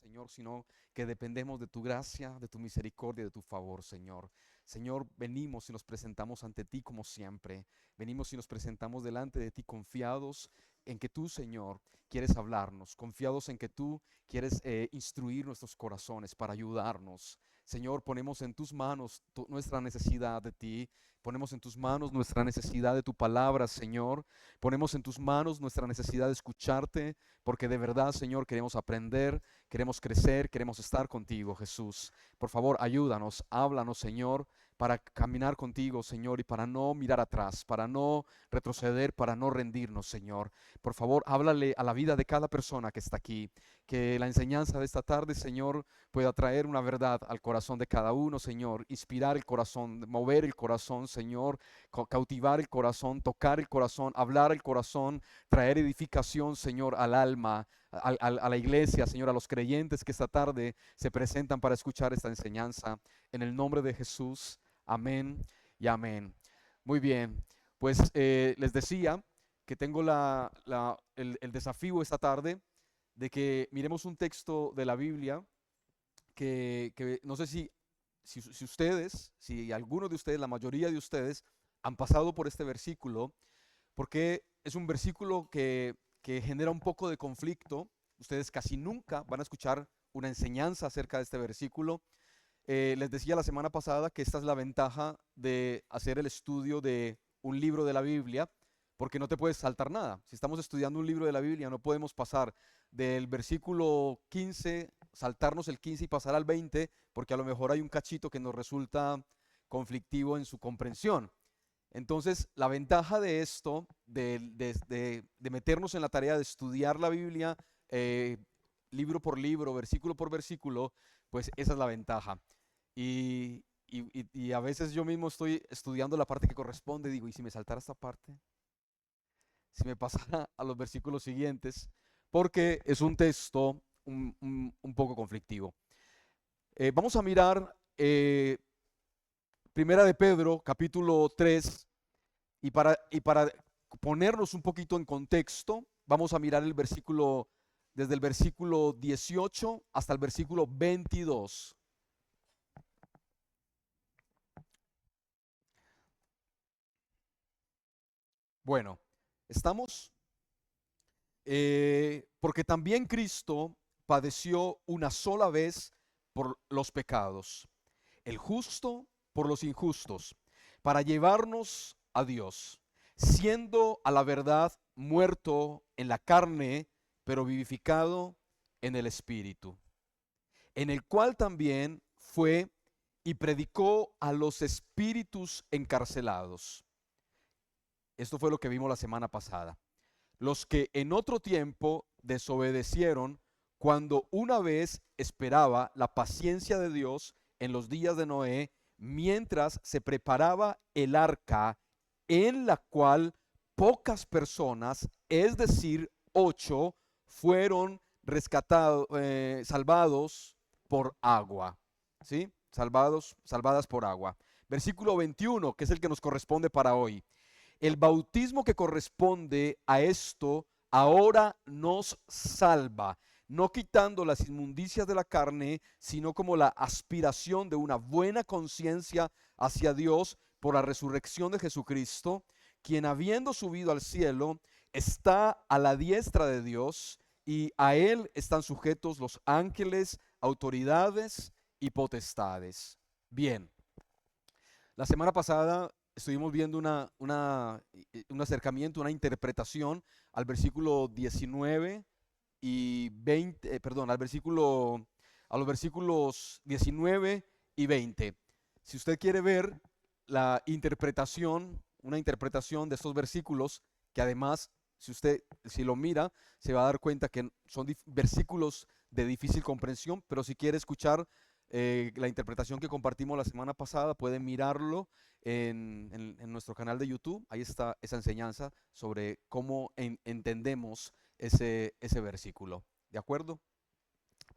Señor, sino que dependemos de tu gracia, de tu misericordia, de tu favor, Señor. Señor, venimos y nos presentamos ante ti como siempre. Venimos y nos presentamos delante de ti confiados en que tú, Señor, quieres hablarnos, confiados en que tú quieres instruir nuestros corazones para ayudarnos. Señor, ponemos en tus manos nuestra necesidad de ti, ponemos en tus manos nuestra necesidad de tu palabra, Señor, ponemos en tus manos nuestra necesidad de escucharte, porque de verdad, Señor, queremos aprender, queremos crecer, queremos estar contigo, Jesús. Por favor, ayúdanos, háblanos, Señor, para caminar contigo, Señor, y para no mirar atrás, para no retroceder, para no rendirnos, Señor. Por favor, háblale a la vida de cada persona que está aquí, que la enseñanza de esta tarde, Señor, pueda traer una verdad al corazón de cada uno, Señor, inspirar el corazón, mover el corazón, Señor, cautivar el corazón, tocar el corazón, hablar el corazón, traer edificación, Señor, al alma, a la iglesia, Señor, a los creyentes que esta tarde se presentan para escuchar esta enseñanza. En el nombre de Jesús, amén y amén. Muy bien, pues les decía que tengo el desafío esta tarde de que miremos un texto de la Biblia que no sé si ustedes, si algunos de ustedes, la mayoría de ustedes han pasado por este versículo, porque es un versículo que genera un poco de conflicto. Ustedes casi nunca van a escuchar una enseñanza acerca de este versículo. Les decía la semana pasada que esta es la ventaja de hacer el estudio de un libro de la Biblia, porque no te puedes saltar nada. Si estamos estudiando un libro de la Biblia, no podemos pasar del versículo 15, saltarnos el 15 y pasar al 20, porque a lo mejor hay un cachito que nos resulta conflictivo en su comprensión. Entonces, la ventaja de esto, de meternos en la tarea de estudiar la Biblia, eh, libro por libro, versículo por versículo, pues esa es la ventaja. Y a veces yo mismo estoy estudiando la parte que corresponde, digo, ¿y si me saltara esta parte? Si me pasara a los versículos siguientes, porque es un texto un poco conflictivo. Vamos a mirar Primera de Pedro, capítulo 3. Y para ponernos un poquito en contexto, vamos a mirar el versículo, desde el versículo 18 hasta el versículo 22. Bueno, estamos, porque también Cristo padeció una sola vez por los pecados, el justo por los injustos, para llevarnos a Dios, siendo a la verdad muerto en la carne, pero vivificado en el Espíritu, en el cual también fue y predicó a los espíritus encarcelados. Esto fue lo que vimos la semana pasada. Los que en otro tiempo desobedecieron cuando una vez esperaba la paciencia de Dios en los días de Noé, mientras se preparaba el arca, en la cual pocas personas, es decir, 8, fueron rescatados, salvados por agua. ¿Sí? Salvadas por agua. Versículo 21, que es el que nos corresponde para hoy. El bautismo que corresponde a esto ahora nos salva, no quitando las inmundicias de la carne, sino como la aspiración de una buena conciencia hacia Dios por la resurrección de Jesucristo, quien habiendo subido al cielo, está a la diestra de Dios y a él están sujetos los ángeles, autoridades y potestades. Bien, la semana pasada estuvimos viendo un acercamiento, una interpretación al versículo 19 y 20, perdón, a los versículos 19 y 20. Si usted quiere ver la interpretación, una interpretación de estos versículos, que además, si lo mira, se va a dar cuenta que son versículos de difícil comprensión, pero si quiere escuchar la interpretación que compartimos la semana pasada, pueden mirarlo en nuestro canal de YouTube. Ahí está esa enseñanza sobre cómo entendemos ese versículo. ¿De acuerdo?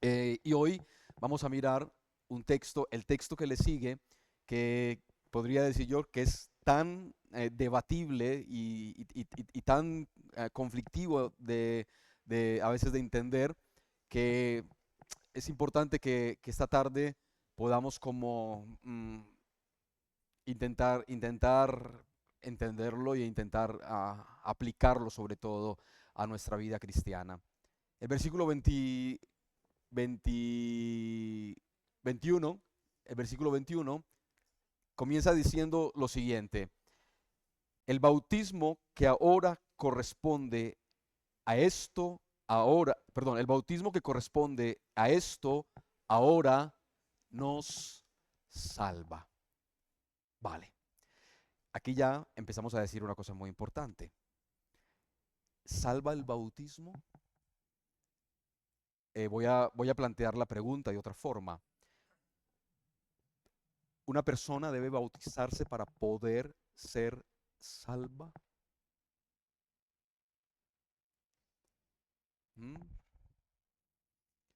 Y hoy vamos a mirar un texto, el texto que le sigue, que podría decir yo que es tan debatible y tan conflictivo a veces de entender, que es importante que esta tarde podamos como intentar entenderlo y intentar aplicarlo sobre todo a nuestra vida cristiana. El versículo 21, el versículo 21 comienza diciendo lo siguiente: el bautismo que ahora corresponde a esto, el bautismo que corresponde a esto ahora nos salva. Vale, aquí ya empezamos a decir una cosa muy importante. ¿Salva el bautismo? Voy a plantear la pregunta de otra forma. ¿Una persona debe bautizarse para poder ser salva? ¿Mm?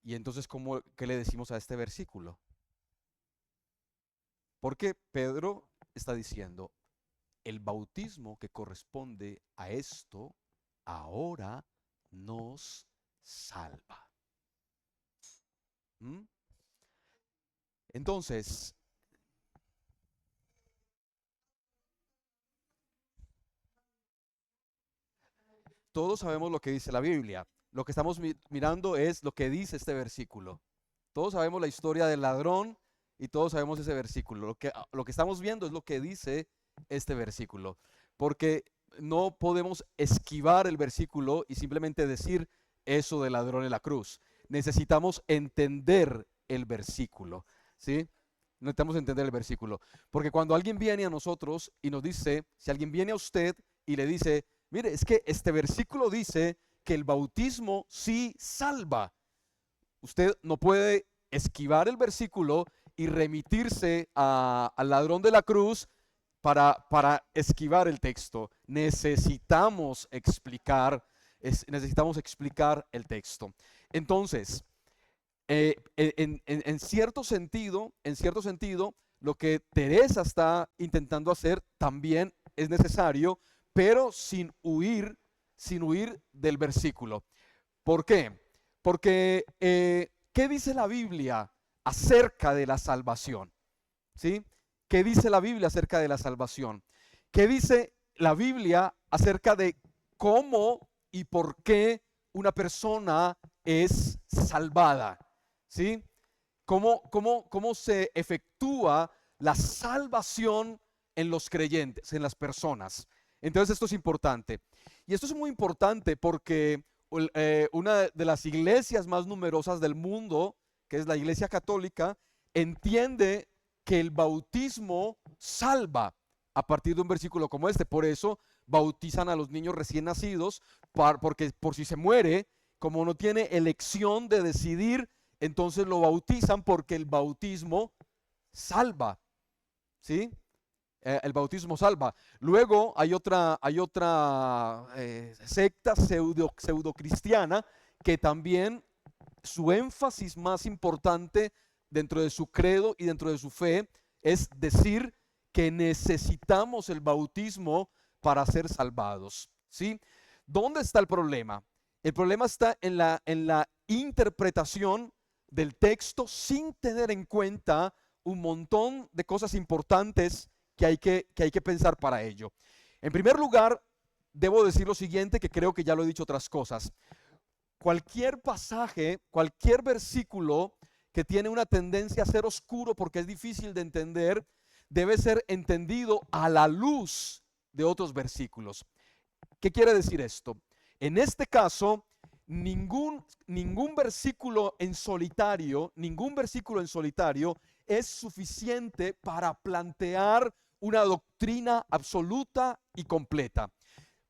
Y entonces, ¿qué le decimos a este versículo? Porque Pedro está diciendo, el bautismo que corresponde a esto ahora nos salva. ¿Mm? Entonces, todos sabemos lo que dice la Biblia. Lo que estamos mirando es lo que dice este versículo. Todos sabemos la historia del ladrón y todos sabemos ese versículo. Lo que estamos viendo es lo que dice este versículo. Porque no podemos esquivar el versículo y simplemente decir eso del ladrón en la cruz. Necesitamos entender el versículo, ¿sí? Necesitamos entender el versículo. Porque cuando alguien viene a nosotros y nos dice, si alguien viene a usted y le dice, mire, es que este versículo dice que el bautismo sí salva. Usted no puede esquivar el versículo y remitirse al ladrón de la cruz para esquivar el texto. Necesitamos explicar el texto. Entonces, en cierto sentido, lo que Teresa está intentando hacer también es necesario, pero sin huir del versículo. ¿Por qué? Porque, ¿qué dice la Biblia acerca de la salvación? ¿Sí? ¿Qué dice la Biblia acerca de la salvación? ¿Qué dice la Biblia acerca de cómo y por qué una persona es salvada? ¿Sí? ¿Cómo se efectúa la salvación en los creyentes, en las personas? Entonces esto es importante. Y esto es muy importante porque una de las iglesias más numerosas del mundo, que es la Iglesia Católica, entiende que el bautismo salva a partir de un versículo como este. Por eso bautizan a los niños recién nacidos, porque por si se muere, como no tiene elección de decidir, entonces lo bautizan porque el bautismo salva, ¿sí? El bautismo salva. Luego hay otra secta pseudo cristiana que también su énfasis más importante dentro de su credo y dentro de su fe es decir que necesitamos el bautismo para ser salvados, ¿sí? ¿Dónde está el problema? El problema está en la interpretación del texto sin tener en cuenta un montón de cosas importantes que hay que pensar para ello. En primer lugar, debo decir lo siguiente, que creo que ya lo he dicho otras cosas. Cualquier pasaje, cualquier versículo que tiene una tendencia a ser oscuro porque es difícil de entender, debe ser entendido a la luz de otros versículos. ¿Qué quiere decir esto? En este caso, ningún versículo en solitario es suficiente para plantear una doctrina absoluta y completa.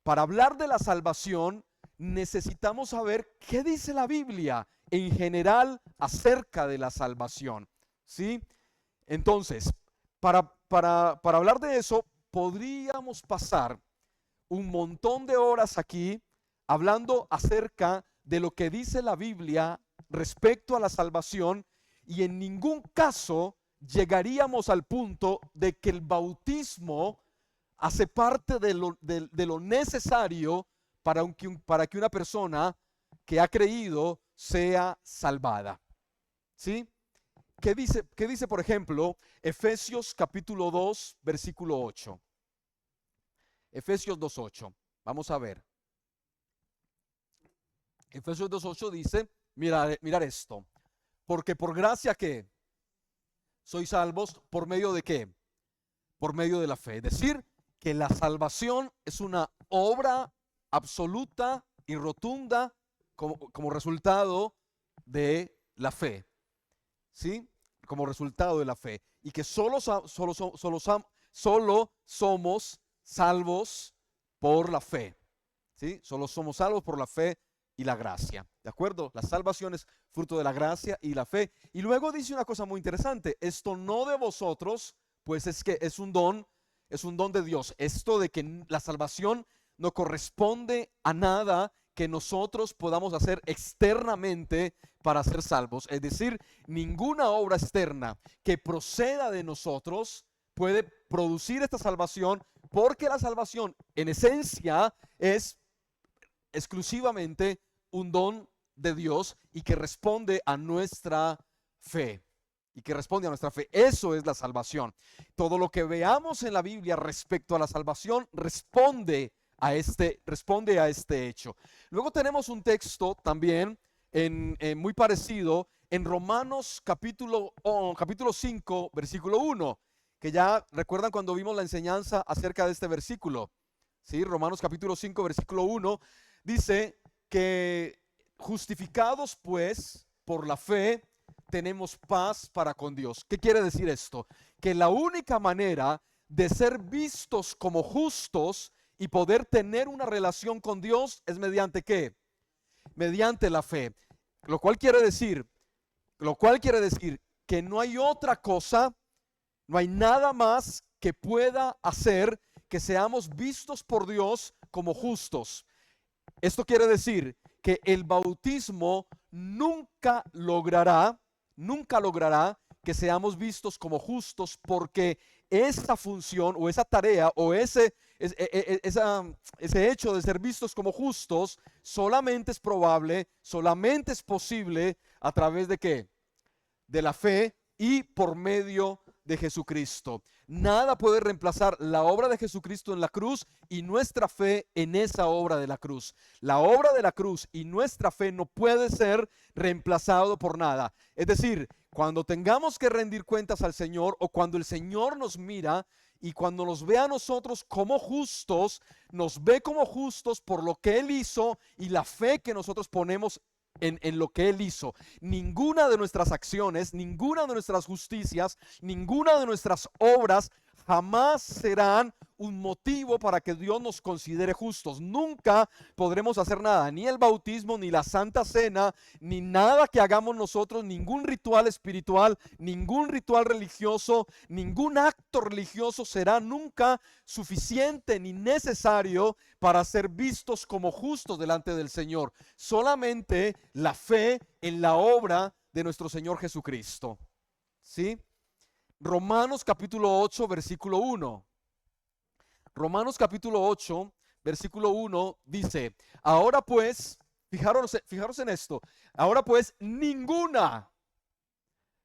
Para hablar de la salvación, necesitamos saber qué dice la Biblia en general acerca de la salvación, ¿sí? Entonces, para hablar de eso, podríamos pasar un montón de horas aquí hablando acerca de lo que dice la Biblia respecto a la salvación, y en ningún caso llegaríamos al punto de que el bautismo hace parte de lo necesario para que una persona que ha creído sea salvada. ¿Sí? Qué dice, por ejemplo, Efesios capítulo 2, versículo 8? Efesios 2:8. Vamos a ver. Efesios 2:8 dice, mirar esto. Porque por gracia que sois salvos, ¿por medio de qué? Por medio de la fe. Es decir, que la salvación es una obra absoluta y rotunda como resultado de la fe. ¿Sí? Como resultado de la fe. Y que solo somos salvos por la fe. ¿Sí? Solo somos salvos por la fe y la gracia. ¿De acuerdo? La salvación es fruto de la gracia y la fe. Y luego dice una cosa muy interesante. Esto no de vosotros, pues es que es un don de Dios. Esto de que la salvación no corresponde a nada que nosotros podamos hacer externamente para ser salvos. Es decir, ninguna obra externa que proceda de nosotros puede producir esta salvación, porque la salvación en esencia es exclusivamente un don de Dios y que responde a nuestra fe. Eso es la salvación. Todo lo que veamos en la Biblia respecto a la salvación responde a este hecho. Luego tenemos un texto también muy parecido en Romanos capítulo 5, versículo 1, que ya recuerdan cuando vimos la enseñanza acerca de este versículo. ¿Sí? Romanos capítulo 5, versículo 1 dice que justificados pues por la fe tenemos paz para con Dios. ¿Qué quiere decir esto? Que la única manera de ser vistos como justos y poder tener una relación con Dios es mediante ¿qué? Mediante la fe. Lo cual quiere decir que no hay otra cosa, no hay nada más que pueda hacer que seamos vistos por Dios como justos. Esto quiere decir que el bautismo nunca logrará que seamos vistos como justos, porque esa función o esa tarea o ese hecho de ser vistos como justos solamente es probable, solamente es posible a través de ¿qué? De la fe y por medio de Jesucristo. Nada puede reemplazar la obra de Jesucristo en la cruz y nuestra fe en esa obra de la cruz. La obra de la cruz y nuestra fe no puede ser reemplazado por nada. Es decir, cuando tengamos que rendir cuentas al Señor, o cuando el Señor nos mira y cuando nos ve a nosotros como justos, nos ve como justos por lo que Él hizo y la fe que nosotros ponemos en lo que Él hizo. Ninguna de nuestras acciones, ninguna de nuestras justicias, ninguna de nuestras obras jamás serán un motivo para que Dios nos considere justos. Nunca podremos hacer nada, ni el bautismo, ni la Santa Cena, ni nada que hagamos nosotros, ningún ritual espiritual, ningún ritual religioso, ningún acto religioso será nunca suficiente ni necesario para ser vistos como justos delante del Señor. Solamente la fe en la obra de nuestro Señor Jesucristo. ¿Sí? Romanos capítulo 8, versículo 1. Romanos capítulo 8, versículo 1 dice, ahora pues, fijaros en esto, ahora pues ninguna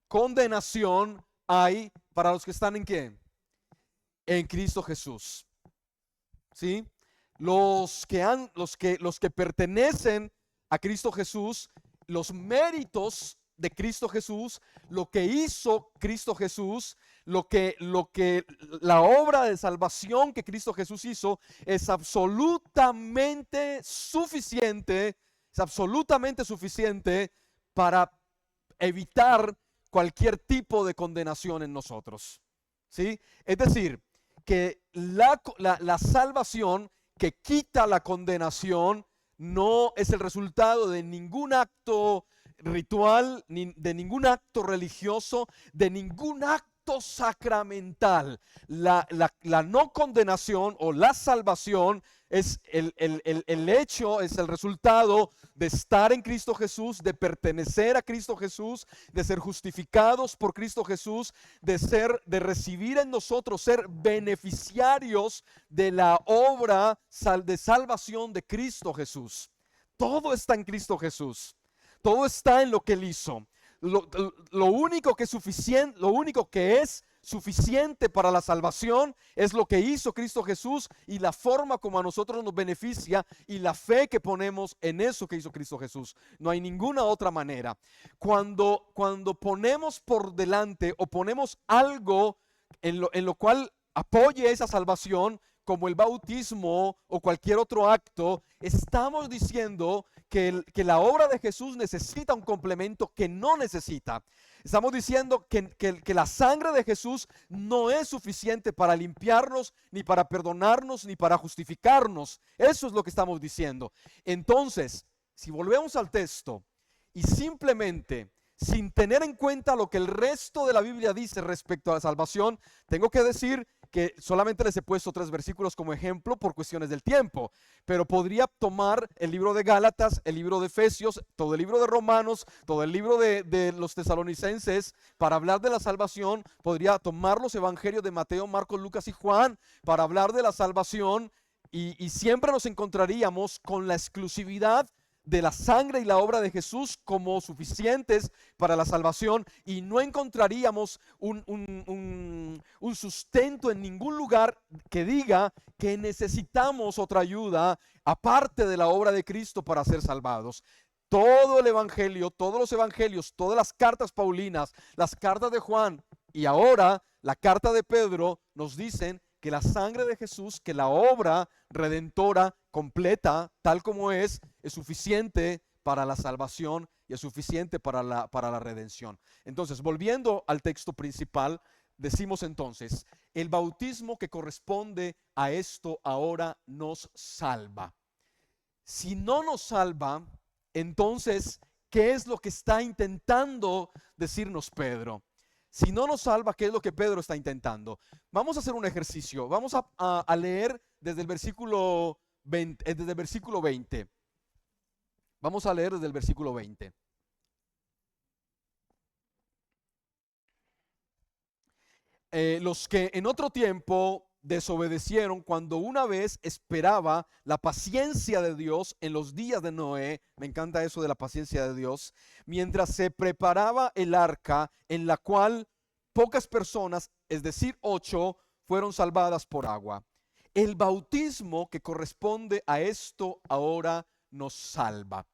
condenación hay para los que están ¿en qué? En Cristo Jesús. ¿Sí? Los que pertenecen a Cristo Jesús, los méritos de Cristo Jesús, lo que hizo Cristo Jesús, la obra de salvación que Cristo Jesús hizo es absolutamente suficiente para evitar cualquier tipo de condenación en nosotros. ¿Sí? Es decir, que la salvación que quita la condenación no es el resultado de ningún acto ritual, ni de ningún acto religioso, de ningún acto sacramental. La no condenación o la salvación es el hecho, es el resultado de estar en Cristo Jesús, de pertenecer a Cristo Jesús, de ser justificados por Cristo Jesús, de recibir en nosotros, ser beneficiarios de la obra de salvación de Cristo Jesús. Todo está en Cristo Jesús. Todo está en lo que Él hizo. Lo único que es suficiente, lo único que es suficiente para la salvación es lo que hizo Cristo Jesús y la forma como a nosotros nos beneficia y la fe que ponemos en eso que hizo Cristo Jesús. No hay ninguna otra manera. Cuando ponemos por delante o ponemos algo en lo cual apoye esa salvación, como el bautismo o cualquier otro acto, estamos diciendo que la obra de Jesús necesita un complemento que no necesita. Estamos diciendo que la sangre de Jesús no es suficiente para limpiarnos, ni para perdonarnos, ni para justificarnos. Eso es lo que estamos diciendo. Entonces, si volvemos al texto y simplemente, sin tener en cuenta lo que el resto de la Biblia dice respecto a la salvación, tengo que decir que solamente les he puesto 3 versículos como ejemplo por cuestiones del tiempo, pero podría tomar el libro de Gálatas, el libro de Efesios, todo el libro de Romanos, todo el libro de los Tesalonicenses para hablar de la salvación, podría tomar los evangelios de Mateo, Marcos, Lucas y Juan para hablar de la salvación y siempre nos encontraríamos con la exclusividad de la sangre y la obra de Jesús como suficientes para la salvación y no encontraríamos un sustento en ningún lugar que diga que necesitamos otra ayuda aparte de la obra de Cristo para ser salvados. Todo el evangelio, todos los evangelios, todas las cartas paulinas, las cartas de Juan y ahora la carta de Pedro nos dicen que la sangre de Jesús, que la obra redentora completa, tal como es suficiente para la salvación y es suficiente para la redención. Entonces, volviendo al texto principal, decimos entonces, el bautismo que corresponde a esto ahora nos salva. Si no nos salva, entonces, ¿qué es lo que está intentando decirnos Pedro? Si no nos salva, ¿qué es lo que Pedro está intentando? Vamos a hacer un ejercicio. Vamos a leer desde el versículo 20. Vamos a leer desde el versículo 20. Los que en otro tiempo desobedecieron cuando una vez esperaba la paciencia de Dios en los días de Noé, me encanta eso de la paciencia de Dios, mientras se preparaba el arca en la cual pocas personas, es decir 8, fueron salvadas por agua. El bautismo que corresponde a esto ahora nos salva.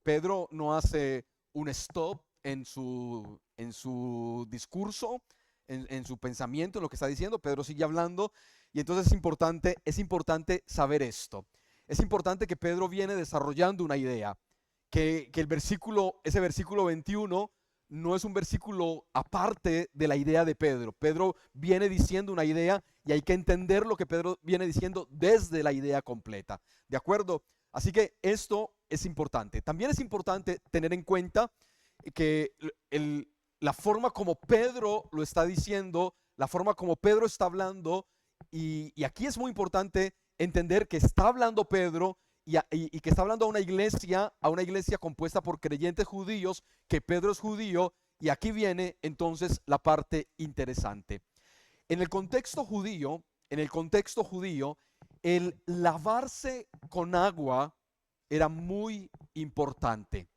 Pedro no hace un stop en su discurso, en su pensamiento, en lo que está diciendo. Pedro sigue hablando y entonces es importante saber esto. Es importante que Pedro viene desarrollando una idea, que ese versículo 21 no es un versículo aparte de la idea de Pedro. Pedro viene diciendo una idea y hay que entender lo que Pedro viene diciendo desde la idea completa. ¿De acuerdo? Así que esto es importante. También es importante tener en cuenta que la forma como Pedro lo está diciendo, la forma como Pedro está hablando, y aquí es muy importante entender que está hablando Pedro y que está hablando a una iglesia compuesta por creyentes judíos, que Pedro es judío, y aquí viene entonces la parte interesante. En el contexto judío, el lavarse con agua era muy importante.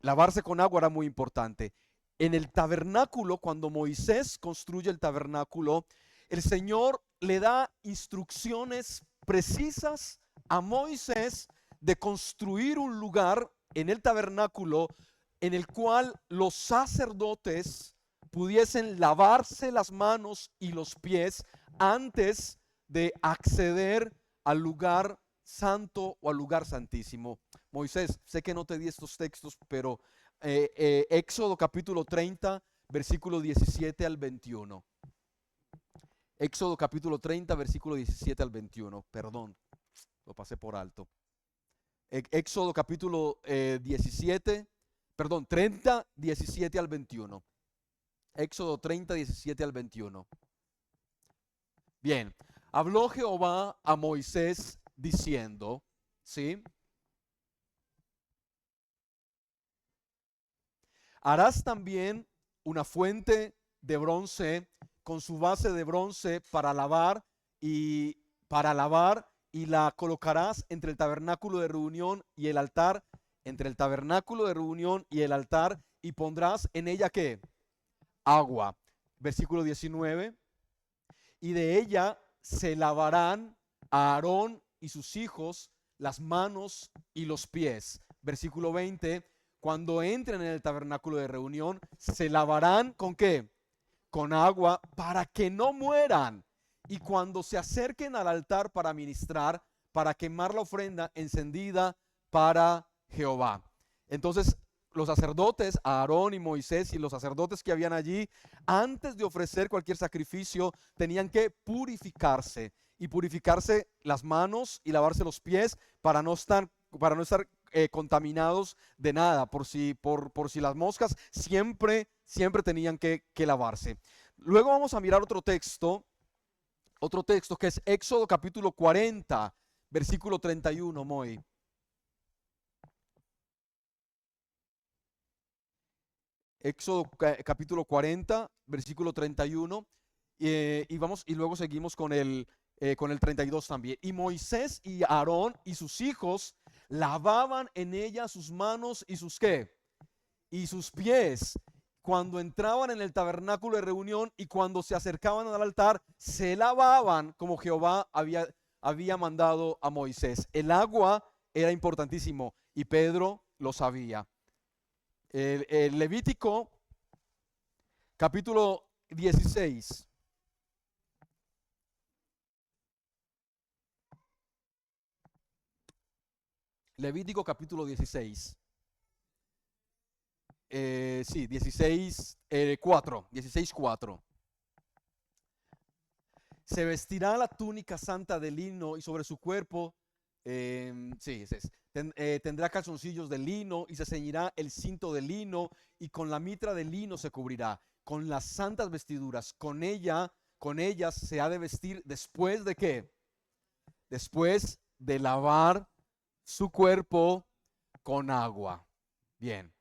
Lavarse con agua era muy importante. En el tabernáculo, cuando Moisés construye el tabernáculo, el Señor le da instrucciones precisas a Moisés de construir un lugar en el tabernáculo en el cual los sacerdotes pudiesen lavarse las manos y los pies antes de acceder al lugar santo o al lugar santísimo. Moisés, sé que no te di estos textos, pero Éxodo capítulo 30, versículo 17 al 21. Éxodo capítulo 30, versículo 17 al 21. Perdón, lo pasé por alto. Éxodo capítulo 30, 17 al 21. Éxodo 30, 17 al 21. Bien, habló Jehová a Moisés diciendo, ¿sí? Harás también una fuente de bronce con su base de bronce para lavar y la colocarás entre el tabernáculo de reunión y el altar entre el tabernáculo de reunión y el altar, y pondrás en ella ¿qué? Agua. Versículo 19. Y de ella se lavarán a Aarón y sus hijos las manos y los pies. Versículo 20. Cuando entren en el tabernáculo de reunión, se lavarán ¿con qué? Con agua, para que no mueran. Y cuando se acerquen al altar para ministrar, para quemar la ofrenda encendida para Jehová. Entonces, los sacerdotes, Aarón y Moisés y los sacerdotes que habían allí, antes de ofrecer cualquier sacrificio, tenían que purificarse y purificarse las manos y lavarse los pies para no estar contaminados de nada, por si las moscas, siempre tenían que lavarse. Luego vamos a mirar otro texto que es Éxodo capítulo 40, versículo 31, Moy. Éxodo capítulo 40, versículo 31, y luego seguimos con el 32 también. Y Moisés y Aarón y sus hijos lavaban en ella sus manos y sus ¿qué? Y sus pies cuando entraban en el tabernáculo de reunión, y cuando se acercaban al altar se lavaban como Jehová había mandado a Moisés. El agua era importantísimo y Pedro lo sabía. El Levítico capítulo 16. Levítico capítulo 16. Sí, 16, 4, 16:4. Se vestirá la túnica santa de lino y sobre su cuerpo tendrá calzoncillos de lino, y se ceñirá el cinto de lino, y con la mitra de lino se cubrirá, con las santas vestiduras. Con ellas se ha de vestir después de ¿qué? Después de lavar su cuerpo con agua. Bien.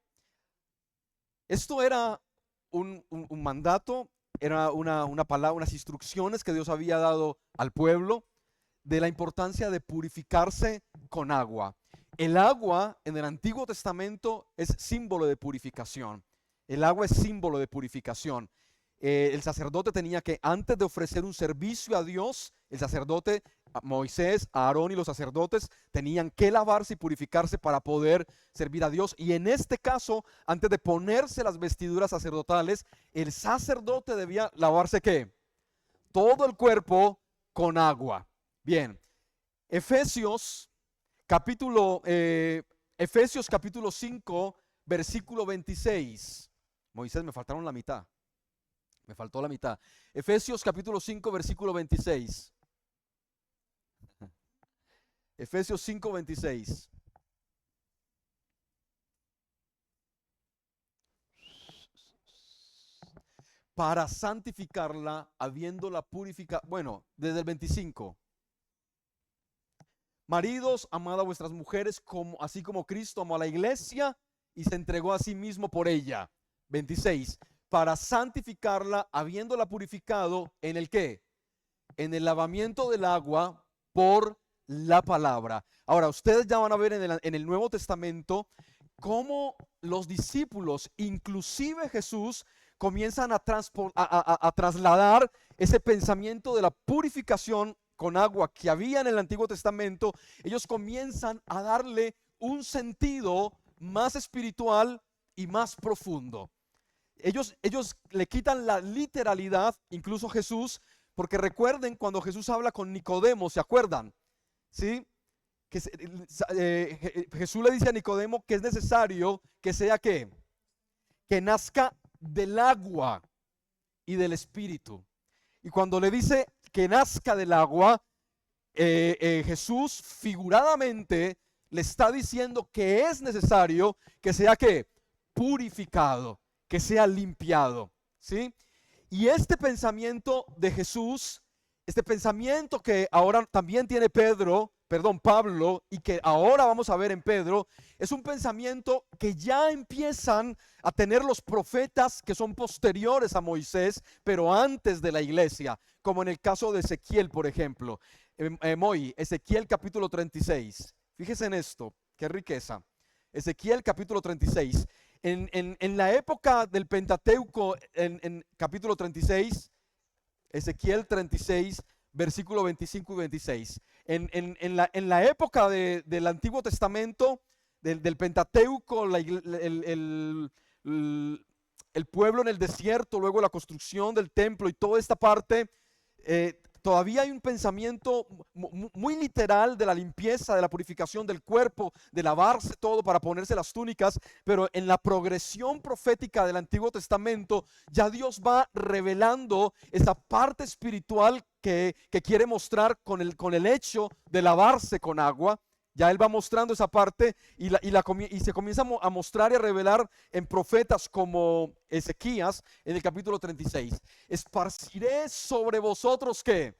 Esto era un mandato, era una palabra, unas instrucciones que Dios había dado al pueblo de la importancia de purificarse con agua. El agua en el Antiguo Testamento es símbolo de purificación. El agua es símbolo de purificación. El sacerdote tenía que, antes de ofrecer un servicio a Dios, el sacerdote, Moisés, Aarón y los sacerdotes tenían que lavarse y purificarse para poder servir a Dios. Y en este caso, antes de ponerse las vestiduras sacerdotales, el sacerdote debía lavarse ¿qué? Todo el cuerpo con agua. Bien, Efesios capítulo 5, versículo 26. Moisés, me faltaron la mitad. Me faltó la mitad. Efesios capítulo 5, versículo 26. Efesios 5, 26. Para santificarla, habiéndola purificado. Bueno, desde el 25. Maridos, amad a vuestras mujeres así como Cristo amó a la iglesia y se entregó a sí mismo por ella. 26. Para santificarla, habiéndola purificado, ¿en el qué? En el lavamiento del agua por la palabra. Ahora, ustedes ya van a ver en el Nuevo Testamento cómo los discípulos, inclusive Jesús, comienzan a trasladar ese pensamiento de la purificación con agua que había en el Antiguo Testamento. Ellos comienzan a darle un sentido más espiritual y más profundo. Ellos le quitan la literalidad, incluso Jesús, porque recuerden cuando Jesús habla con Nicodemo, ¿se acuerdan? ¿Sí? Jesús le dice a Nicodemo que es necesario que sea ¿qué? Que nazca del agua y del espíritu. Y cuando le dice que nazca del agua, Jesús figuradamente le está diciendo que es necesario que sea ¿qué? Purificado, que sea limpiado, ¿sí? Y este pensamiento de Jesús, este pensamiento que ahora también tiene Pablo, y que ahora vamos a ver en Pedro, es un pensamiento que ya empiezan a tener los profetas que son posteriores a Moisés, pero antes de la iglesia, como en el caso de Ezequiel, por ejemplo. Ezequiel capítulo 36. Fíjese en esto, qué riqueza. Ezequiel capítulo 36. En la época del Pentateuco, en capítulo 36, Ezequiel 36, versículo 25 y 26. En la época del Antiguo Testamento, del Pentateuco, el pueblo en el desierto, luego la construcción del templo y toda esta parte, todavía hay un pensamiento muy literal de la limpieza, de la purificación del cuerpo, de lavarse todo para ponerse las túnicas, pero en la progresión profética del Antiguo Testamento ya Dios va revelando esa parte espiritual que quiere mostrar con el hecho de lavarse con agua. Ya Él va mostrando esa parte y se comienza a mostrar y a revelar en profetas como Ezequías en el capítulo 36. Esparciré sobre vosotros, ¿qué?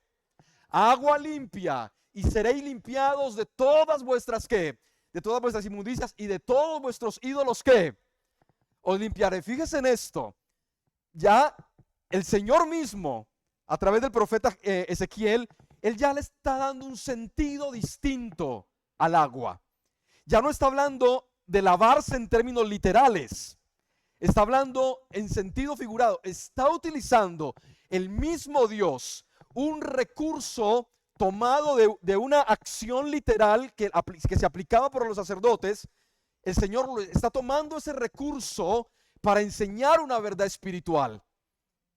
Agua limpia, y seréis limpiados de todas vuestras, ¿qué? De todas vuestras inmundicias y de todos vuestros ídolos, ¿qué? Os limpiaré. Fíjese en esto. Ya el Señor mismo, a través del profeta Ezequiel, Él ya le está dando un sentido distinto al agua. Ya no está hablando de lavarse en términos literales, está hablando en sentido figurado. Está utilizando el mismo Dios un recurso tomado de una acción literal que se aplicaba por los sacerdotes. El Señor está tomando ese recurso para enseñar una verdad espiritual,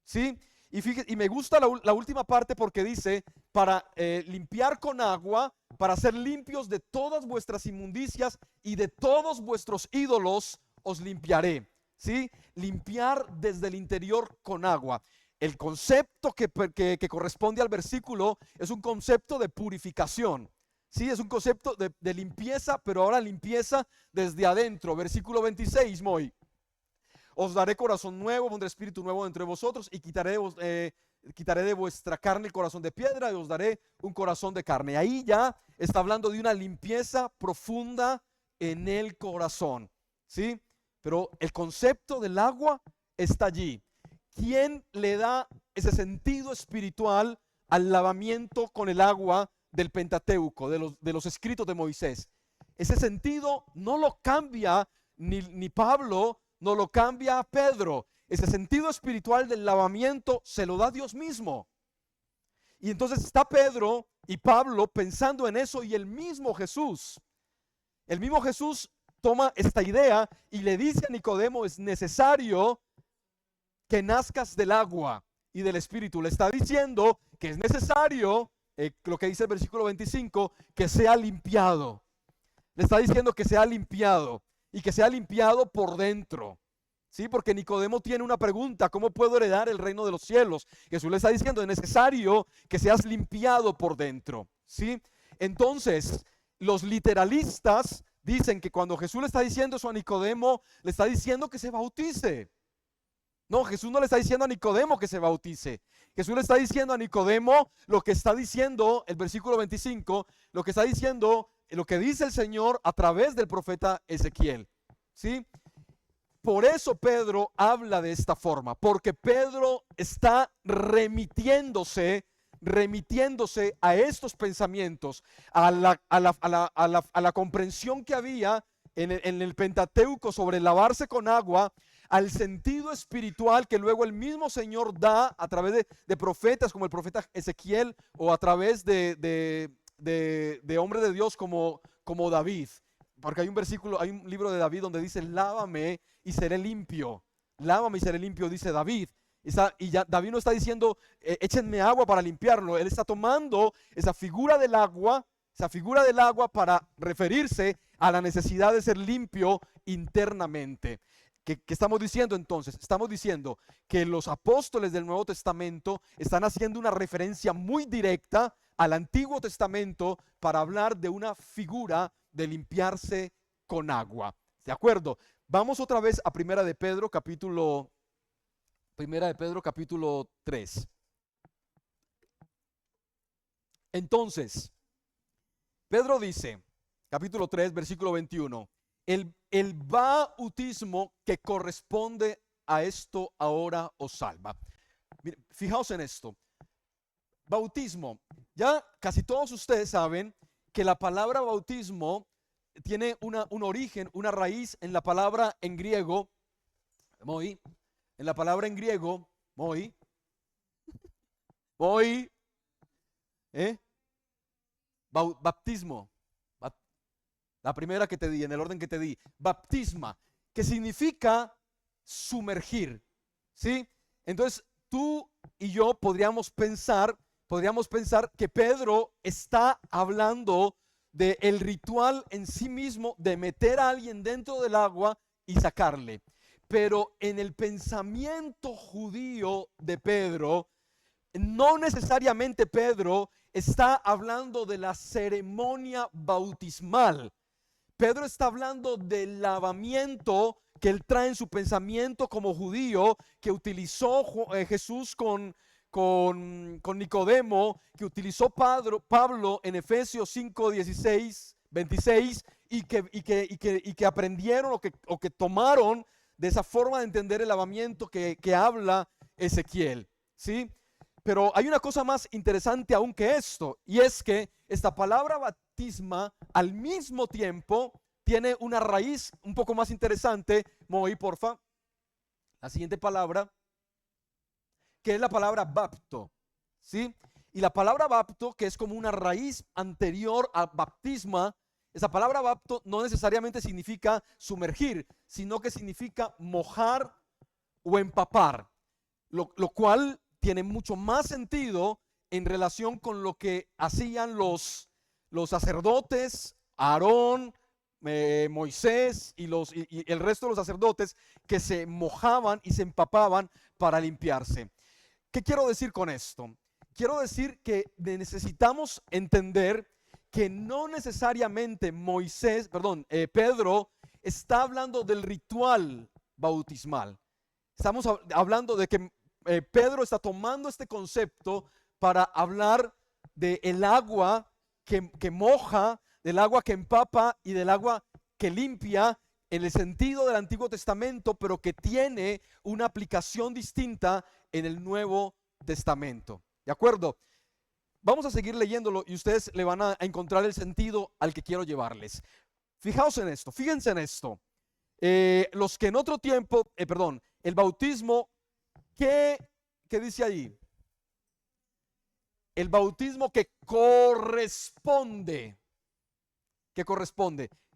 ¿sí? Y me gusta la última parte porque dice, para limpiar con agua, para ser limpios de todas vuestras inmundicias y de todos vuestros ídolos os limpiaré, ¿sí? Limpiar desde el interior con agua. El concepto que corresponde al versículo es un concepto de purificación, ¿sí? Es un concepto de limpieza, pero ahora limpieza desde adentro. Versículo 26, Moy. Os daré corazón nuevo, pondré espíritu nuevo entre vosotros y quitaré de vuestra carne el corazón de piedra y os daré un corazón de carne. Ahí ya está hablando de una limpieza profunda en el corazón, ¿sí? Pero el concepto del agua está allí. ¿Quién le da ese sentido espiritual al lavamiento con el agua del Pentateuco, de los escritos de Moisés? Ese sentido no lo cambia ni Pablo, no lo cambia Pedro. Ese sentido espiritual del lavamiento se lo da Dios mismo. Y entonces está Pedro y Pablo pensando en eso, y el mismo Jesús toma esta idea y le dice a Nicodemo: es necesario que nazcas del agua y del espíritu. Le está diciendo que es necesario, lo que dice el versículo 25, que sea limpiado. Le está diciendo que sea limpiado y que sea limpiado por dentro, ¿sí? Porque Nicodemo tiene una pregunta: ¿cómo puedo heredar el reino de los cielos? Jesús le está diciendo: es necesario que seas limpiado por dentro, ¿sí? Entonces, los literalistas dicen que cuando Jesús le está diciendo eso a Nicodemo, le está diciendo que se bautice. No, Jesús no le está diciendo a Nicodemo que se bautice. Jesús le está diciendo a Nicodemo lo que está diciendo el versículo 25, lo que está diciendo, lo que dice el Señor a través del profeta Ezequiel, ¿sí? Por eso Pedro habla de esta forma, porque Pedro está remitiéndose a estos pensamientos, a la comprensión que había en el Pentateuco sobre lavarse con agua, al sentido espiritual que luego el mismo Señor da a través de profetas como el profeta Ezequiel, o a través de hombres de Dios como David. Porque hay un versículo, hay un libro de David donde dice: lávame y seré limpio. Lávame y seré limpio, dice David. Y ya David no está diciendo échenme agua para limpiarlo. Él está tomando esa figura del agua para referirse a la necesidad de ser limpio internamente. ¿Qué estamos diciendo entonces? Estamos diciendo que los apóstoles del Nuevo Testamento están haciendo una referencia muy directa al Antiguo Testamento para hablar de una figura de limpiarse con agua. ¿De acuerdo? Vamos otra vez a Primera de Pedro capítulo 3. Entonces, Pedro dice, capítulo 3, versículo 21, el bautismo que corresponde a esto ahora os salva. Fijaos en esto. Bautismo. Ya casi todos ustedes saben que la palabra bautismo tiene un origen, una raíz en la palabra en griego, moi, en la palabra en griego, moi, ¿eh? Baptismo, la primera que te di, en el orden que te di, baptisma, que significa sumergir, ¿sí? Entonces tú y yo podríamos pensar que Pedro está hablando del ritual en sí mismo de meter a alguien dentro del agua y sacarle. Pero en el pensamiento judío de Pedro, no necesariamente Pedro está hablando de la ceremonia bautismal. Pedro está hablando del lavamiento que él trae en su pensamiento como judío, que utilizó Jesús con Nicodemo, que utilizó Pablo en Efesios 5, 16, 26, y que aprendieron o que tomaron de esa forma de entender el lavamiento que habla Ezequiel, ¿sí? Pero hay una cosa más interesante aún que esto, y es que esta palabra bautisma al mismo tiempo tiene una raíz un poco más interesante. Moí, porfa, la siguiente palabra, que es la palabra bapto, ¿sí? Y la palabra bapto, que es como una raíz anterior a baptisma, esa palabra bapto no necesariamente significa sumergir, sino que significa mojar o empapar, lo cual tiene mucho más sentido en relación con lo que hacían los sacerdotes, Aarón, Moisés y el resto de los sacerdotes, que se mojaban y se empapaban para limpiarse. ¿Qué quiero decir con esto? Quiero decir que necesitamos entender que no necesariamente Pedro está hablando del ritual bautismal. Estamos hablando de que Pedro está tomando este concepto para hablar del agua que moja, del agua que empapa y del agua que limpia en el sentido del Antiguo Testamento, pero que tiene una aplicación distinta en el Nuevo Testamento. ¿De acuerdo? Vamos a seguir leyéndolo y ustedes le van a encontrar el sentido al que quiero llevarles. Fijaos en esto, fíjense en esto. Los que en otro tiempo, el bautismo, ¿qué dice ahí? El bautismo que corresponde.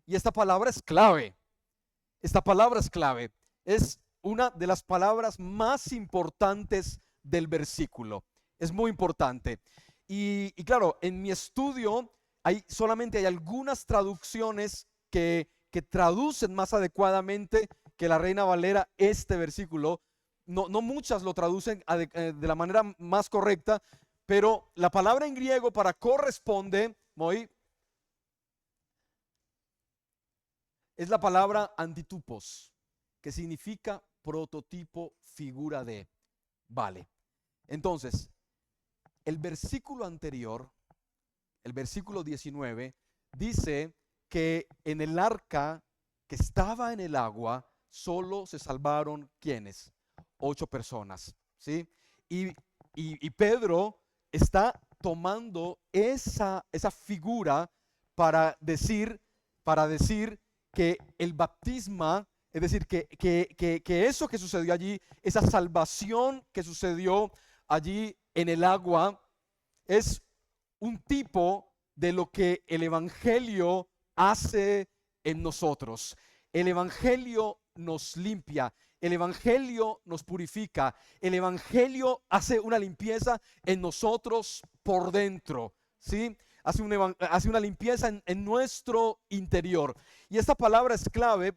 Y esta palabra es clave. Esta palabra es clave. Es una de las palabras más importantes del versículo. Es muy importante. Y claro, en mi estudio solamente hay algunas traducciones que traducen más adecuadamente que la Reina Valera este versículo. No muchas lo traducen de la manera más correcta, pero la palabra en griego para corresponde, es la palabra antitupos, que significa prototipo, figura de. Vale. Entonces, el versículo anterior, el versículo 19, dice que en el arca que estaba en el agua, solo se salvaron, ¿quiénes? 8 personas, ¿sí? Y Pedro está tomando esa figura para decir que el baptisma, es decir, que eso que sucedió allí, esa salvación que sucedió allí en el agua, es un tipo de lo que el Evangelio hace en nosotros. El Evangelio nos limpia, el Evangelio nos purifica, el Evangelio hace una limpieza en nosotros por dentro, ¿sí? Hace una limpieza en nuestro interior. Y esta palabra es clave,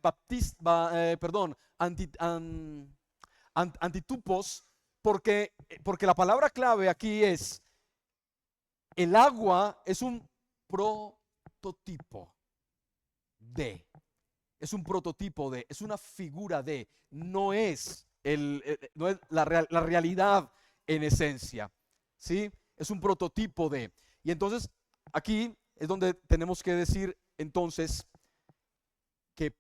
antitupos, porque la palabra clave aquí es: el agua es un prototipo de, es una figura de, no es la realidad en esencia, ¿sí? Es un prototipo de. Y entonces aquí es donde tenemos que decir entonces que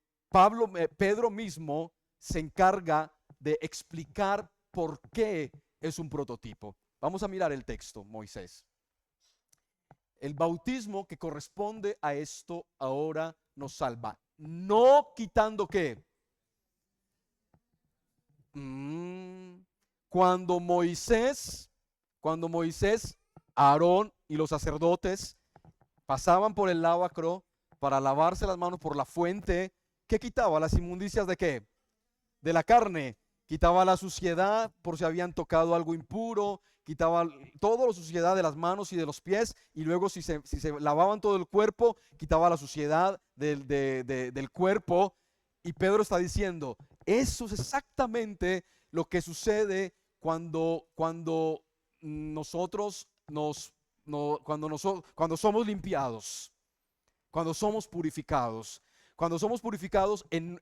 Pedro mismo se encarga de explicar por qué es un prototipo. Vamos a mirar el texto, Moisés. El bautismo que corresponde a esto ahora nos salva. No quitando qué. Cuando Moisés, Aarón y los sacerdotes pasaban por el lavacro para lavarse las manos por la fuente, ¿qué quitaba? Las inmundicias de qué? De la carne. Quitaba la suciedad por si habían tocado algo impuro, quitaba toda la suciedad de las manos y de los pies, y luego si se lavaban todo el cuerpo, quitaba la suciedad del cuerpo. Y Pedro está diciendo, eso es exactamente lo que sucede cuando nosotros cuando somos limpiados, cuando somos purificados. Cuando somos purificados en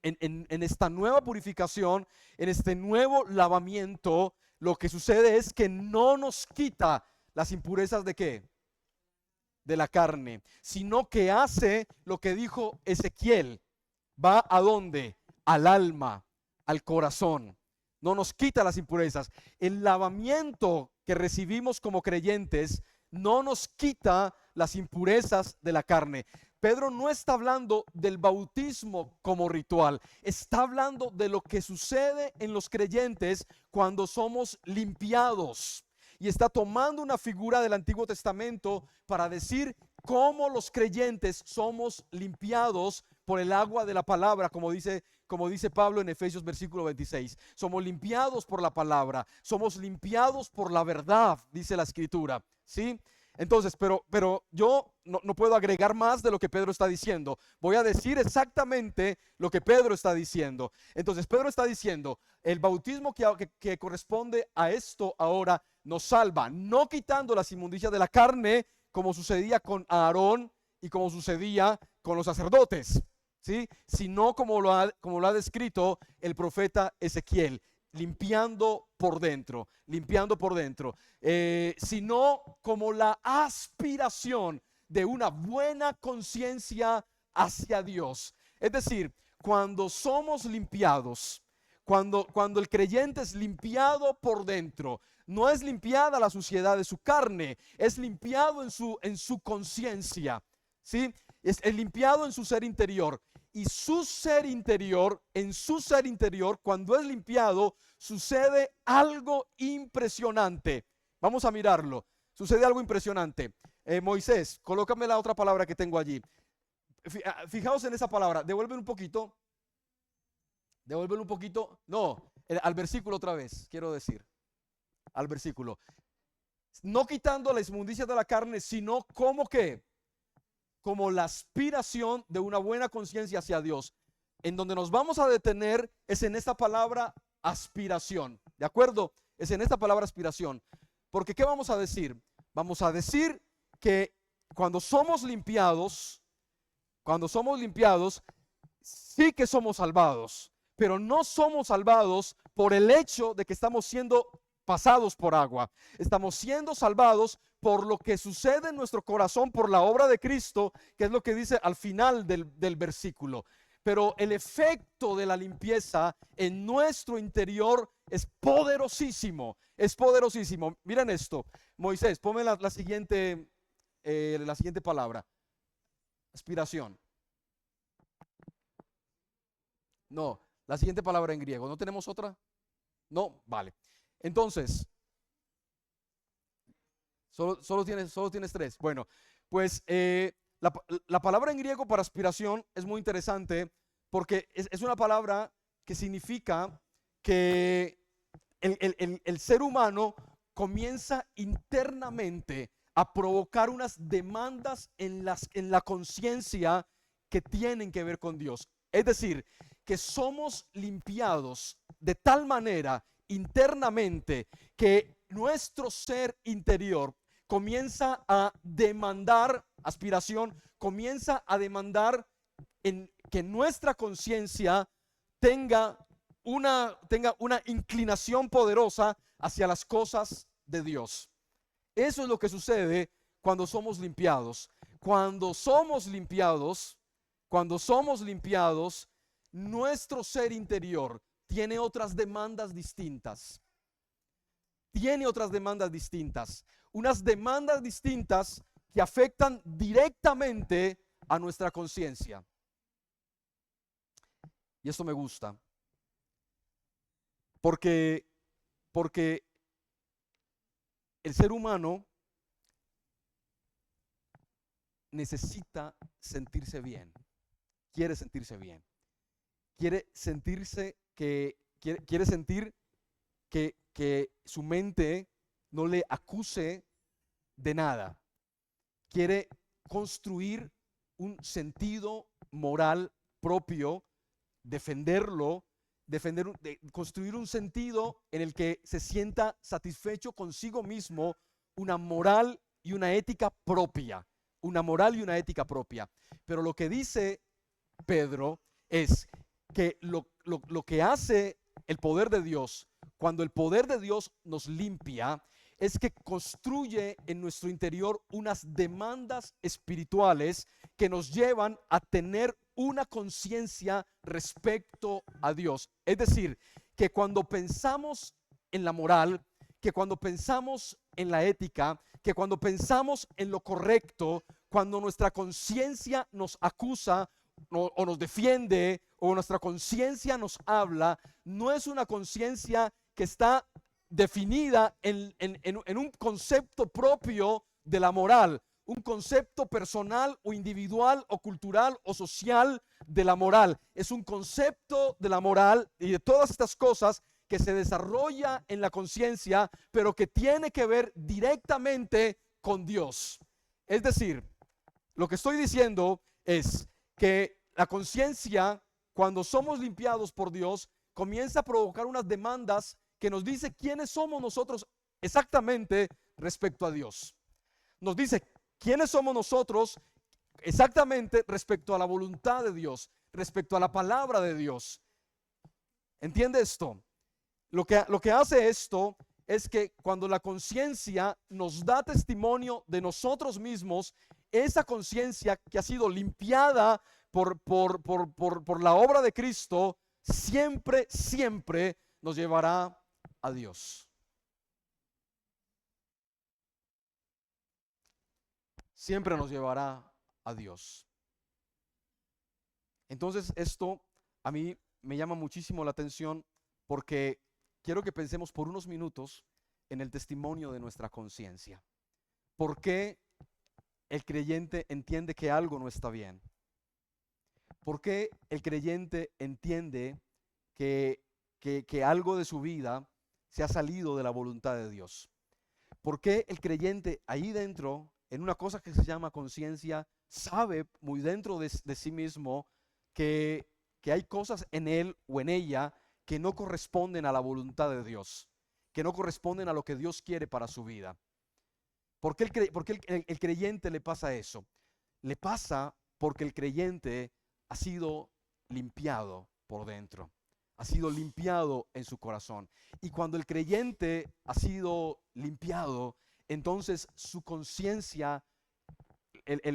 esta nueva purificación, en este nuevo lavamiento, lo que sucede es que no nos quita las impurezas de qué? De la carne, sino que hace lo que dijo Ezequiel. ¿Va a dónde? Al alma, al corazón. No nos quita las impurezas. El lavamiento que recibimos como creyentes no nos quita las impurezas de la carne. Pedro no está hablando del bautismo como ritual, está hablando de lo que sucede en los creyentes cuando somos limpiados. Y está tomando una figura del Antiguo Testamento para decir cómo los creyentes somos limpiados por el agua de la palabra, como dice Pablo en Efesios versículo 26. Somos limpiados por la palabra, somos limpiados por la verdad, dice la Escritura, ¿sí? Entonces, pero yo no puedo agregar más de lo que Pedro está diciendo. Voy a decir exactamente lo que Pedro está diciendo. Entonces, Pedro está diciendo, el bautismo que corresponde a esto ahora nos salva, no quitando las inmundicias de la carne, como sucedía con Aarón y como sucedía con los sacerdotes, ¿sí? Sino como lo ha descrito el profeta Ezequiel, limpiando por dentro, sino como la aspiración de una buena conciencia hacia Dios. Es decir, cuando somos limpiados, cuando el creyente es limpiado por dentro, no es limpiada la suciedad de su carne, es limpiado en su conciencia, ¿sí? Es limpiado en su ser interior. Y su ser interior, en su ser interior, cuando es limpiado, sucede algo impresionante. Vamos a mirarlo. Sucede algo impresionante. Moisés, colócame la otra palabra que tengo allí. Fijaos en esa palabra. Devuélveme un poquito. No, al versículo otra vez, quiero decir. Al versículo. No quitando la inmundicia de la carne, sino como que como la aspiración de una buena conciencia hacia Dios. En donde nos vamos a detener es en esta palabra aspiración, ¿de acuerdo? Es en esta palabra aspiración, porque ¿qué vamos a decir? Vamos a decir que cuando somos limpiados, sí que somos salvados, pero no somos salvados por el hecho de que estamos siendo pasados por agua. Estamos siendo salvados por lo que sucede en nuestro corazón, por la obra de Cristo, que es lo que dice al final del versículo. Pero el efecto de la limpieza en nuestro interior es poderosísimo, Miren esto, Moisés, ponme la siguiente palabra, aspiración. No, la siguiente palabra en griego, ¿no tenemos otra? No, vale. Entonces, solo tienes tres. Bueno, pues la palabra en griego para aspiración es muy interesante porque es una palabra que significa que el ser humano comienza internamente a provocar unas demandas en la conciencia que tienen que ver con Dios. Es decir, que somos limpiados de tal manera internamente que nuestro ser interior comienza a demandar, aspiración, comienza a demandar en que nuestra conciencia tenga una inclinación poderosa hacia las cosas de Dios. Eso es lo que sucede cuando somos limpiados. Cuando somos limpiados, nuestro ser interior tiene otras demandas distintas. Unas demandas distintas que afectan directamente a nuestra conciencia. Y esto me gusta, porque, porque el ser humano necesita sentirse bien, quiere sentirse bien, quiere sentirse quiere sentir que su mente no le acuse de nada, quiere construir un sentido moral propio, defenderlo, construir un sentido en el que se sienta satisfecho consigo mismo, una moral y una ética propia, una moral y una ética propia. Pero lo que dice Pedro es que lo que hace el poder de Dios, cuando el poder de Dios nos limpia, es que construye en nuestro interior unas demandas espirituales que nos llevan a tener una conciencia respecto a Dios. Es decir, que cuando pensamos en la moral, que cuando pensamos en la ética, que cuando pensamos en lo correcto, cuando nuestra conciencia nos acusa o nos defiende o nuestra conciencia nos habla, no es una conciencia que está definida en un concepto propio de la moral, un concepto personal o individual o cultural o social de la moral. Es un concepto de la moral y de todas estas cosas que se desarrolla en la conciencia, pero que tiene que ver directamente con Dios. Es decir, lo que estoy diciendo es que la conciencia, cuando somos limpiados por Dios, comienza a provocar unas demandas que nos dice quiénes somos nosotros exactamente respecto a Dios. Nos dice quiénes somos nosotros exactamente respecto a la voluntad de Dios, respecto a la palabra de Dios. ¿Entiende esto? Lo que hace esto es que cuando la conciencia nos da testimonio de nosotros mismos, esa conciencia que ha sido limpiada por la obra de Cristo, siempre, siempre nos llevará a Dios. Siempre nos llevará a Dios. Entonces esto a mí me llama muchísimo la atención porque quiero que pensemos por unos minutos en el testimonio de nuestra conciencia. ¿Por qué el creyente entiende que algo no está bien? ¿Por qué el creyente entiende que algo de su vida se ha salido de la voluntad de Dios? ¿Por qué el creyente ahí dentro, en una cosa que se llama conciencia, sabe muy dentro de sí mismo que hay cosas en él o en ella que no corresponden a la voluntad de Dios, que no corresponden a lo que Dios quiere para su vida? ¿Por qué el creyente le pasa eso? Le pasa porque el creyente ha sido limpiado por dentro, ha sido limpiado en su corazón. Y cuando el creyente ha sido limpiado, entonces su conciencia,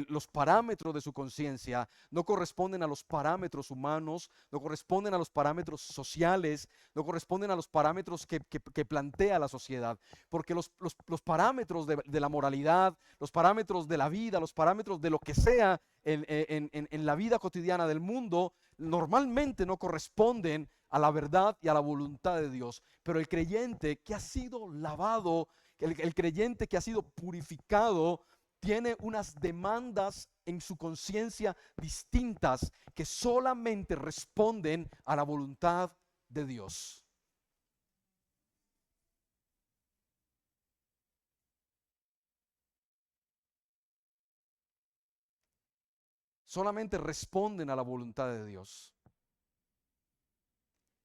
los parámetros de su conciencia no corresponden a los parámetros humanos, no corresponden a los parámetros sociales, no corresponden a los parámetros que plantea la sociedad, porque los parámetros de la moralidad, los parámetros de la vida, los parámetros de lo que sea en la vida cotidiana del mundo, normalmente no corresponden a la verdad y a la voluntad de Dios. Pero el creyente que ha sido lavado, el creyente que ha sido purificado, tiene unas demandas en su conciencia distintas que solamente responden a la voluntad de Dios. Solamente responden a la voluntad de Dios.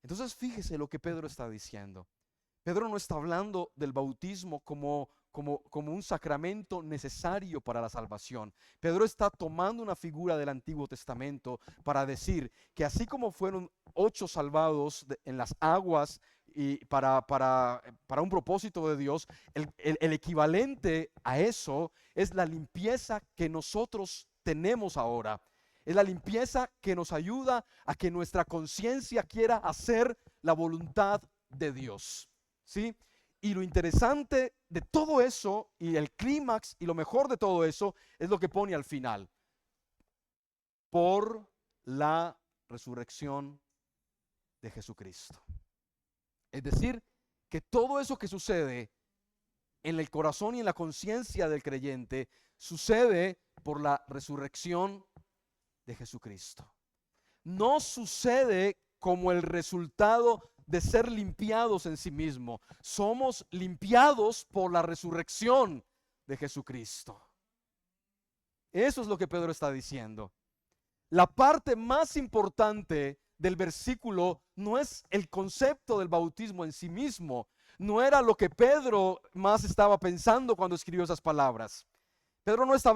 Entonces fíjese lo que Pedro está diciendo. Pedro no está hablando del bautismo como un sacramento necesario para la salvación. Pedro está tomando una figura del Antiguo Testamento para decir que así como fueron 8 salvados en las aguas y para un propósito de Dios, el equivalente a eso es la limpieza que nosotros tenemos ahora. Es la limpieza que nos ayuda a que nuestra conciencia quiera hacer la voluntad de Dios. ¿Sí? Y lo interesante de todo eso, y el clímax, y lo mejor de todo eso, es lo que pone al final. Por la resurrección de Jesucristo. Es decir, que todo eso que sucede en el corazón y en la conciencia del creyente sucede por la resurrección de Jesucristo. No sucede como el resultado de ser limpiados en sí mismo. Somos limpiados por la resurrección de Jesucristo. Eso es lo que Pedro está diciendo. La parte más importante del versículo no es el concepto del bautismo en sí mismo. No era lo que Pedro más estaba pensando cuando escribió esas palabras. Pedro no estaba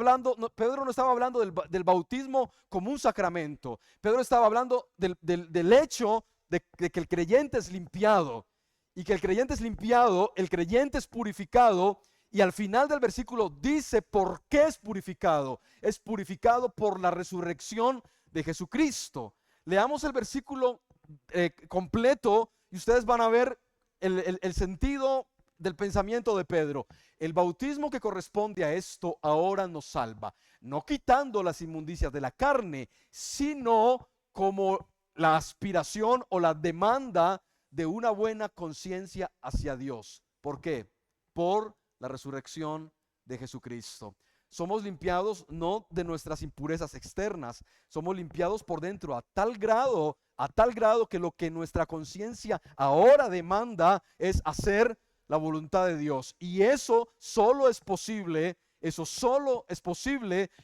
hablando del bautismo como un sacramento. Pedro estaba hablando del hecho de que el creyente es limpiado. Y que el creyente es limpiado, el creyente es purificado. Y al final del versículo dice por qué es purificado. Es purificado por la resurrección de Jesucristo. Leamos el versículo completo y ustedes van a ver el sentido del pensamiento de Pedro. El bautismo que corresponde a esto ahora nos salva, no quitando las inmundicias de la carne, sino como la aspiración o la demanda de una buena conciencia hacia Dios. ¿Por qué? Por la resurrección de Jesucristo. Somos limpiados no de nuestras impurezas externas, somos limpiados por dentro a tal grado que lo que nuestra conciencia ahora demanda es hacer la voluntad de Dios. Y eso solo es posible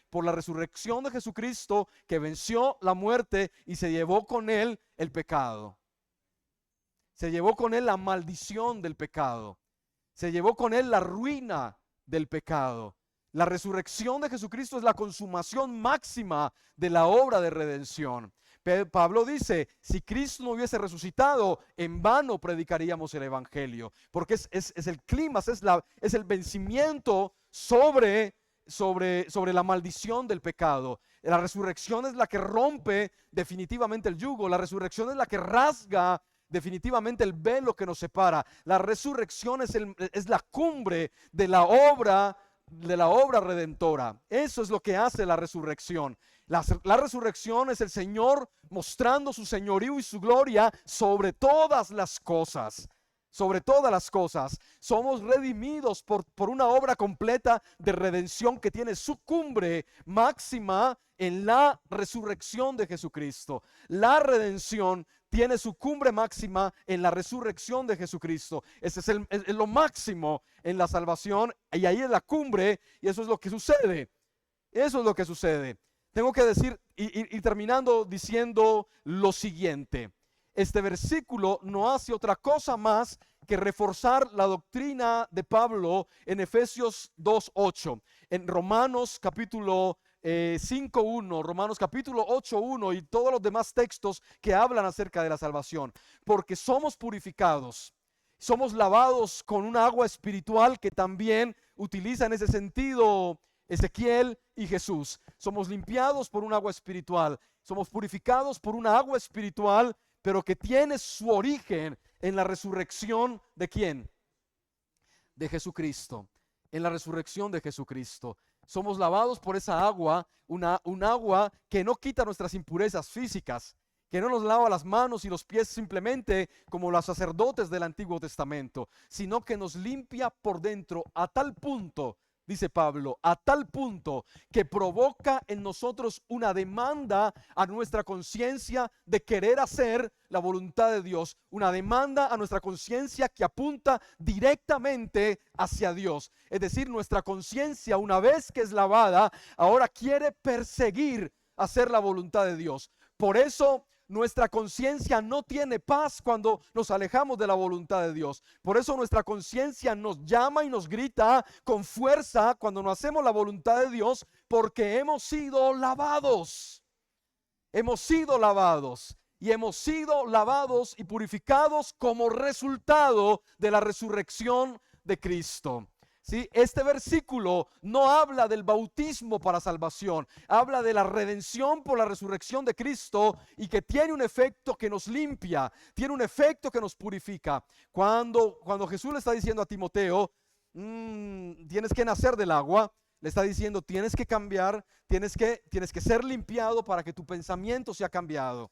por la resurrección de Jesucristo, que venció la muerte y se llevó con él el pecado. Se llevó con él la maldición del pecado. Se llevó con él la ruina del pecado. La resurrección de Jesucristo es la consumación máxima de la obra de redención. Pablo dice, si Cristo no hubiese resucitado, en vano predicaríamos el evangelio, porque es el clímax, es el vencimiento sobre la maldición del pecado. La resurrección es la que rompe definitivamente el yugo. La resurrección es la que rasga definitivamente el velo que nos separa. La resurrección es la cumbre de la obra redentora. Eso es lo que hace la resurrección. La resurrección es el Señor mostrando su señorío y su gloria sobre todas las cosas. Sobre todas las cosas. Somos redimidos por una obra completa de redención que tiene su cumbre máxima en la resurrección de Jesucristo. La redención tiene su cumbre máxima en la resurrección de Jesucristo. Ese es lo máximo en la salvación, y ahí es la cumbre, y eso es lo que sucede. Eso es lo que sucede. Tengo que decir, y terminando diciendo lo siguiente. Este versículo no hace otra cosa más que reforzar la doctrina de Pablo en Efesios 2:8, en Romanos capítulo 5:1, Romanos capítulo 8:1 y todos los demás textos que hablan acerca de la salvación. Porque somos purificados, somos lavados con un agua espiritual que también utiliza en ese sentido Ezequiel y Jesús. Somos limpiados por un agua espiritual, somos purificados por una agua espiritual, pero que tiene su origen en la resurrección ¿de quién? De Jesucristo. En la resurrección de Jesucristo. Somos lavados por esa agua, un agua que no quita nuestras impurezas físicas, que no nos lava las manos y los pies simplemente como los sacerdotes del Antiguo Testamento, sino que nos limpia por dentro a tal punto, dice Pablo, a tal punto que provoca en nosotros una demanda a nuestra conciencia de querer hacer la voluntad de Dios, una demanda a nuestra conciencia que apunta directamente hacia Dios. Es decir, nuestra conciencia, una vez que es lavada, ahora quiere perseguir hacer la voluntad de Dios. Por eso nuestra conciencia no tiene paz cuando nos alejamos de la voluntad de Dios. Por eso nuestra conciencia nos llama y nos grita con fuerza cuando no hacemos la voluntad de Dios, porque hemos sido lavados. Hemos sido lavados y hemos sido lavados y purificados como resultado de la resurrección de Cristo. ¿Sí? Este versículo no habla del bautismo para salvación, habla de la redención por la resurrección de Cristo, y que tiene un efecto que nos limpia, tiene un efecto que nos purifica. Cuando Jesús le está diciendo a Timoteo, tienes que nacer del agua, le está diciendo, tienes que cambiar, tienes que ser limpiado para que tu pensamiento sea cambiado.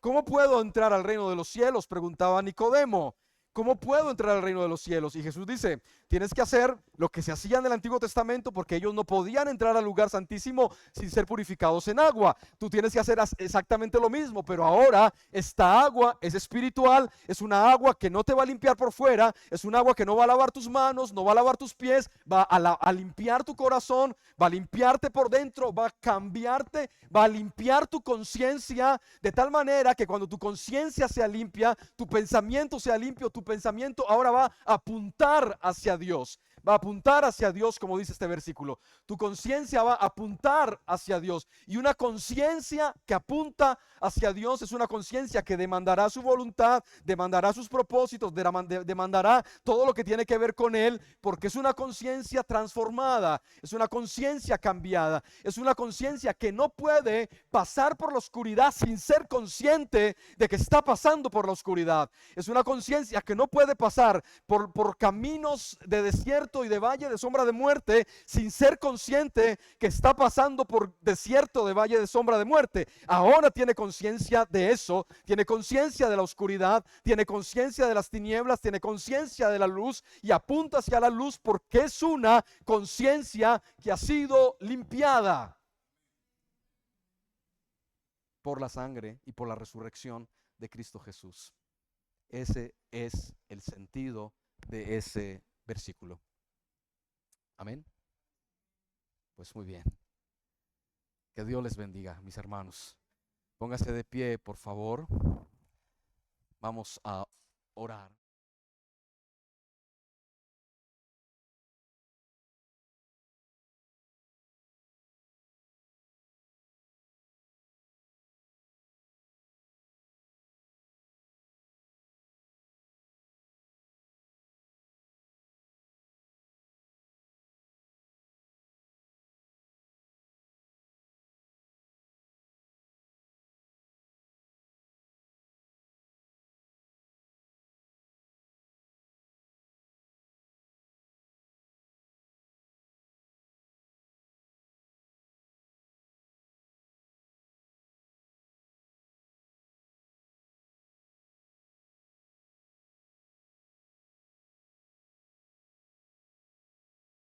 ¿Cómo puedo entrar al reino de los cielos?, preguntaba Nicodemo. ¿Cómo puedo entrar al reino de los cielos? Y Jesús dice, tienes que hacer lo que se hacía en el Antiguo Testamento, porque ellos no podían entrar al lugar santísimo sin ser purificados en agua. Tú tienes que hacer exactamente lo mismo, pero ahora esta agua es espiritual, es una agua que no te va a limpiar por fuera, es un agua que no va a lavar tus manos, no va a lavar tus pies, va a limpiar tu corazón, va a limpiarte por dentro, va a cambiarte, va a limpiar tu conciencia, de tal manera que cuando tu conciencia sea limpia, tu pensamiento sea limpio, tu pensamiento ahora va a apuntar hacia Dios. Va a apuntar hacia Dios, como dice este versículo. Tu conciencia va a apuntar hacia Dios. Y una conciencia que apunta hacia Dios es una conciencia que demandará su voluntad, demandará sus propósitos, demandará todo lo que tiene que ver con Él, porque es una conciencia transformada, es una conciencia cambiada, es una conciencia que no puede pasar por la oscuridad sin ser consciente de que está pasando por la oscuridad. Es una conciencia que no puede pasar por caminos de desierto y de valle de sombra de muerte sin ser consciente que está pasando por desierto de valle de sombra de muerte. Ahora tiene conciencia de eso, tiene conciencia de la oscuridad, tiene conciencia de las tinieblas, tiene conciencia de la luz y apunta hacia la luz porque es una conciencia que ha sido limpiada por la sangre y por la resurrección de Cristo Jesús. Ese es el sentido de ese versículo. Amén. Pues muy bien. Que Dios les bendiga, mis hermanos. Póngase de pie, por favor. Vamos a orar.